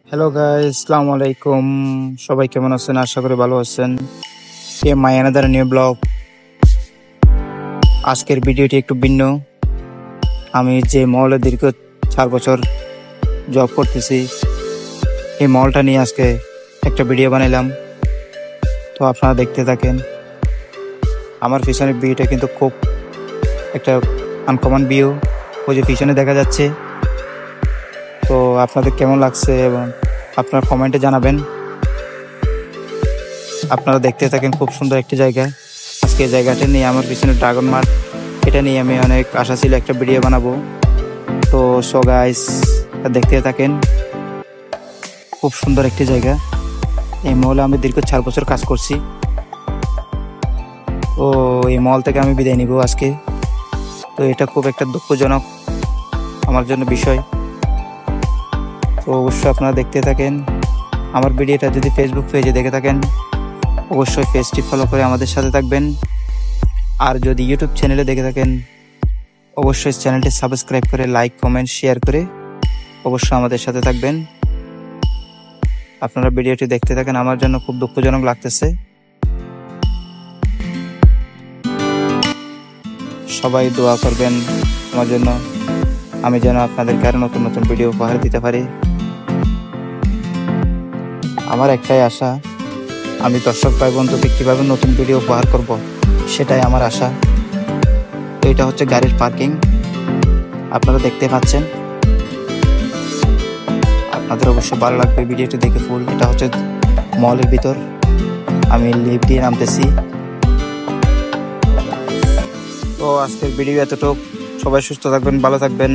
Hello guys, আসসালামু আলাইকুম। সবাই কেমন আছেন? আশা করি ভালো আছেন। My another new blog. আজকের ভিডিওটি একটু ভিন্ন। আমি যে মলে দীর্ঘ 4 বছর জব করতেছি, এই মলটা নিয়ে আজকে একটা ভিডিও বানাইলাম। তো আপনারা দেখতে থাকেন। আমার পিছনের ভিউটা কিন্তু খুব একটা আনকমন ভিউ। ওই যে পিছনে দেখা যাচ্ছে। তো আপনাদের কেমন লাগছে এবং আপনারা কমেন্টে জানাবেন। আপনারা দেখতে থাকেন, খুব সুন্দর একটি জায়গা। আজকে এই জায়গাটা নিয়ে, আমার পিছনে ড্রাগন মার্ট, এটা নিয়ে আমি অনেক আশা ছিল একটা ভিডিও বানাবো। তো সো গাইস, দেখতে থাকেন। খুব সুন্দর একটি জায়গা। এই মলে আমি দীর্ঘ 4 বছর কাজ করছি। তো এই মল থেকে আমি বিদায় নিব আজকে। তো এটা খুব একটা দুঃখজনক আমার জন্য বিষয়। তো অবশ্যই আপনারা দেখতে থাকেন। আমার ভিডিওটা যদি ফেসবুক পেজে দেখে থাকেন, অবশ্যই পেজটি ফলো করে আমাদের সাথে থাকবেন। আর যদি ইউটিউব চ্যানেলে দেখে থাকেন, অবশ্যই চ্যানেলটি সাবস্ক্রাইব করে লাইক, কমেন্ট, শেয়ার করে অবশ্যই আমাদের সাথে থাকবেন। আপনারা ভিডিওটি দেখতে থাকেন। আমার জন্য খুব দুঃখজনক লাগতেছে। সবাই দোয়া করবেন আমার জন্য, আমি যেন আপনাদেরকে আরো নতুন নতুন ভিডিও উপহার দিতে পারি। আমার একটাই আশা, আমি দর্শক ভাই বন্ধুকে কীভাবে নতুন ভিডিও উপহার করব, সেটাই আমার আশা। তো এটা হচ্ছে গাড়ির পার্কিং, আপনারা দেখতে পাচ্ছেন। আপনাদের অবশ্যই ভালো লাগবে ভিডিওটি দেখে ফুল। এটা হচ্ছে মলের ভিতর, আমি লিফট দিয়ে নামতেছি। তো আজকের ভিডিও এতটুকু। সবাই সুস্থ থাকবেন, ভালো থাকবেন।